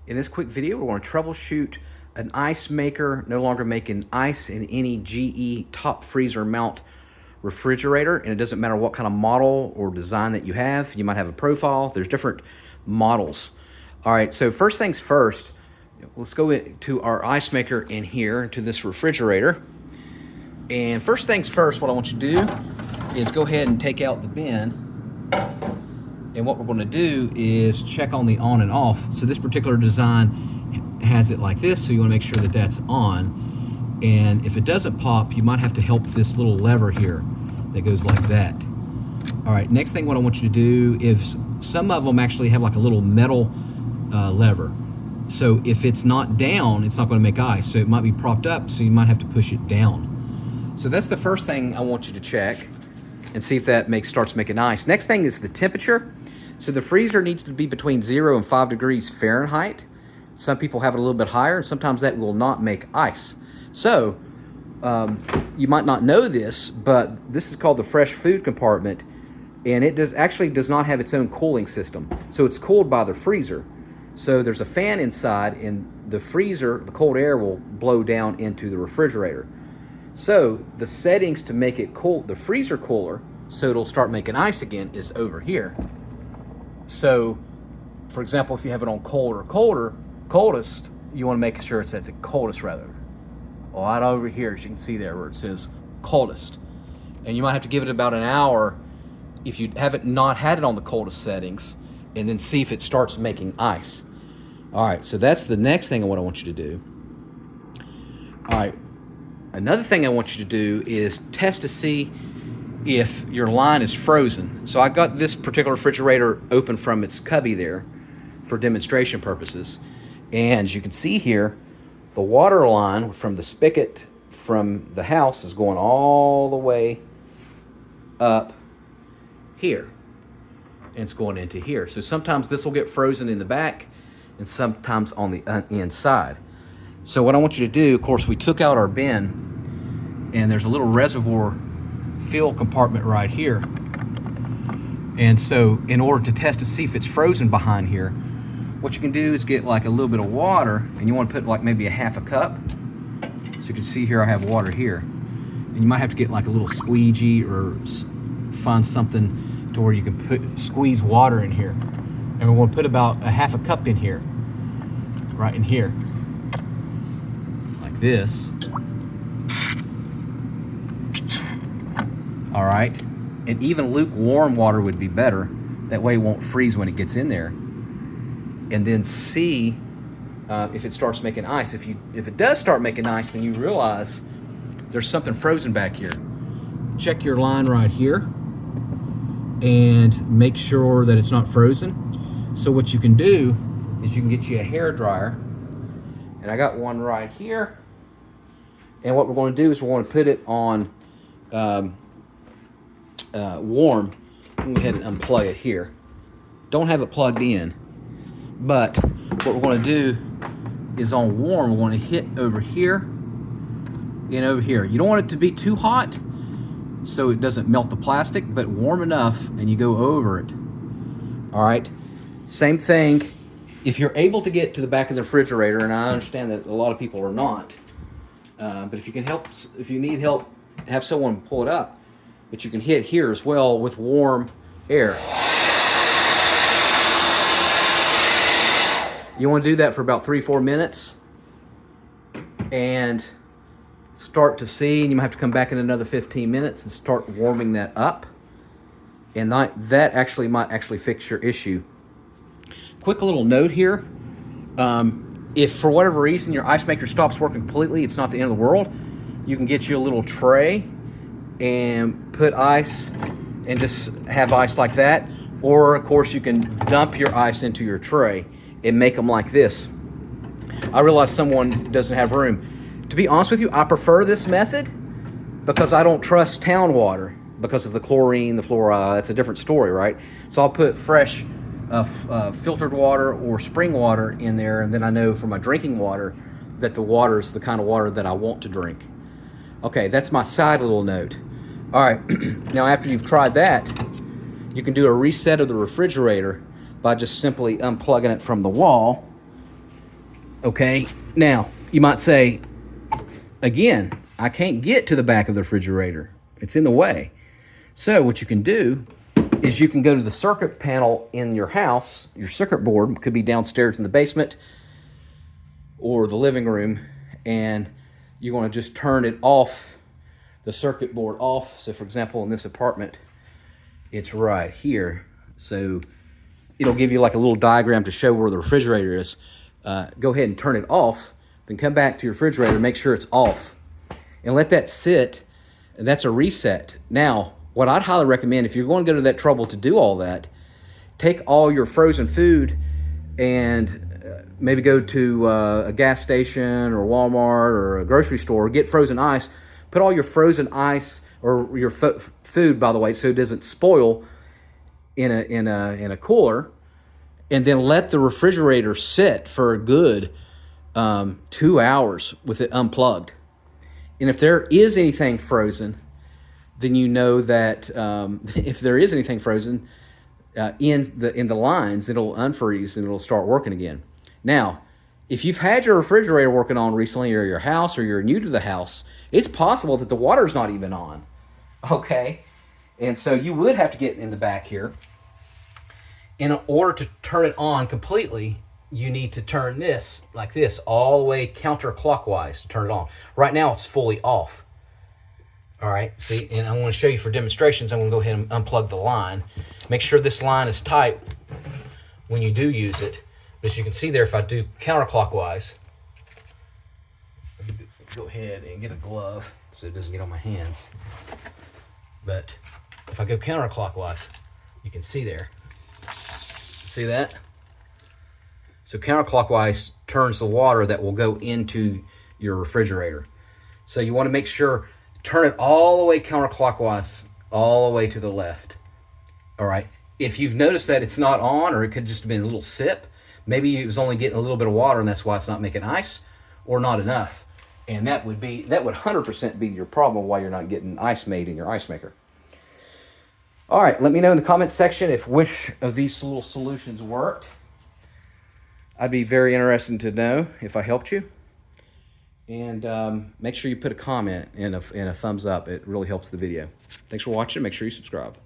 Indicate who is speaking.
Speaker 1: In this quick video, we're going to troubleshoot an ice maker no longer making ice in any GE top freezer mount refrigerator. And it doesn't matter what kind of model or design that you have. You might have a profile. There's different models. All right, so first things first, let's go to our ice maker in here, to this refrigerator. And first things first, what I want you to do is go ahead and take out the bin. And what we're going to do is check on the on and off. So this particular design has it like this, so you want to make sure that that's on. And if it doesn't pop, you might have to help this little lever here that goes like that. All right, next thing what I want you to do is, some of them actually have like a little metal lever. So if it's not down, it's not going to make ice. So it might be propped up, so you might have to push it down. So that's the first thing I want you to check and see if that starts making ice. Next thing is the temperature. So the freezer needs to be between 0 and 5 degrees Fahrenheit. Some people have it a little bit higher, and sometimes that will not make ice. So you might not know this, but this is called the fresh food compartment, and it actually does not have its own cooling system. So it's cooled by the freezer. So there's a fan inside, and the freezer, the cold air will blow down into the refrigerator. So the settings to make it cool, the freezer cooler, so it'll start making ice again, is over here. So, for example, if you have it on coldest, you want to make sure it's at the coldest rather. Right over here, as you can see there where it says coldest. And you might have to give it about an hour if you haven't not had it on the coldest settings, and then see if it starts making ice. All right, so that's the next thing I want you to do. All right. Another thing I want you to do is test to see if your line is frozen. So I got this particular refrigerator open from its cubby there for demonstration purposes. And as you can see here, the water line from the spigot from the house is going all the way up here. And it's going into here. So sometimes this will get frozen in the back and sometimes on the inside. So what I want you to do, of course, we took out our bin, and there's a little reservoir fill compartment right here. And so in order to test to see if it's frozen behind here, what you can do is get like a little bit of water, and you want to put like maybe a half a cup. So you can see here I have water here. And you might have to get like a little squeegee or find something to where you can squeeze water in here. And we want to put about a half a cup in here, right in here. This. All right, and even lukewarm water would be better. That way it won't freeze when it gets in there. And then see if it starts making ice. If it does start making ice, then you realize there's something frozen back here. Check your line right here and make sure that it's not frozen. So what you can do is you can get you a hair dryer, and I got one right here. And what we're going to do is we're going to put it on warm. I'm going to go ahead and unplug it here. Don't have it plugged in. But what we're going to do is on warm, we're going to hit over here and over here. You don't want it to be too hot so it doesn't melt the plastic, but warm enough, and you go over it. All right. Same thing. If you're able to get to the back of the refrigerator, and I understand that a lot of people are not, but if you need help, have someone pull it up. But you can hit here as well with warm air. You want to do that for about 3-4 minutes and start to see, and you might have to come back in another 15 minutes and start warming that up. And that actually might fix your issue. Quick little note here. If for whatever reason your ice maker stops working completely, it's not the end of the world. You can get you a little tray and put ice and just have ice like that. Or, of course, you can dump your ice into your tray and make them like this. I realize someone doesn't have room. To be honest with you, I prefer this method because I don't trust town water because of the chlorine, the fluoride. That's a different story, right? So I'll put fresh filtered water or spring water in there, and then I know for my drinking water that the water is the kind of water that I want to drink. Okay, that's my side little note. All right, now after you've tried that, you can do a reset of the refrigerator by just simply unplugging it from the wall Okay, now you might say, again, I can't get to the back of the refrigerator. It's in the way. So what you can do is you can go to the circuit panel in your house. Your circuit board could be downstairs in the basement or the living room, and you want to just turn it off, the circuit board off. So for example, in this apartment, it's right here. So it'll give you like a little diagram to show where the refrigerator is. Go ahead and turn it off, then come back to your refrigerator, make sure it's off, and let that sit, and that's a reset. Now, what I'd highly recommend, if you're going to go to that trouble to do all that, take all your frozen food and maybe go to a gas station or Walmart or a grocery store, get frozen ice, put all your frozen ice or your food, by the way, so it doesn't spoil, in a cooler, and then let the refrigerator sit for a good 2 hours with it unplugged. And if there is anything frozen, then you know that if there is anything frozen in the lines, it'll unfreeze and it'll start working again. Now, if you've had your refrigerator working on recently, or your house, or you're new to the house, it's possible that the water's not even on. Okay, and so you would have to get in the back here. In order to turn it on completely, you need to turn this like this all the way counterclockwise to turn it on. Right now it's fully off. All right, see, and I want to show you for demonstrations. I'm going to go ahead and unplug the line. Make sure this line is tight when you do use it. But as you can see there, if I do counterclockwise, go ahead and get a glove so it doesn't get on my hands. But if I go counterclockwise, you can see there. See that? So counterclockwise turns the water that will go into your refrigerator. So you want to make sure, turn it all the way counterclockwise, all the way to the left. All right. If you've noticed that it's not on, or it could just have been a little sip, maybe it was only getting a little bit of water and that's why it's not making ice, or not enough. And that would 100% be your problem why you're not getting ice made in your ice maker. All right, let me know in the comments section if which of these little solutions worked. I'd be very interested to know if I helped you. And make sure you put a comment and a thumbs up. It really helps the video. Thanks for watching. Make sure you subscribe.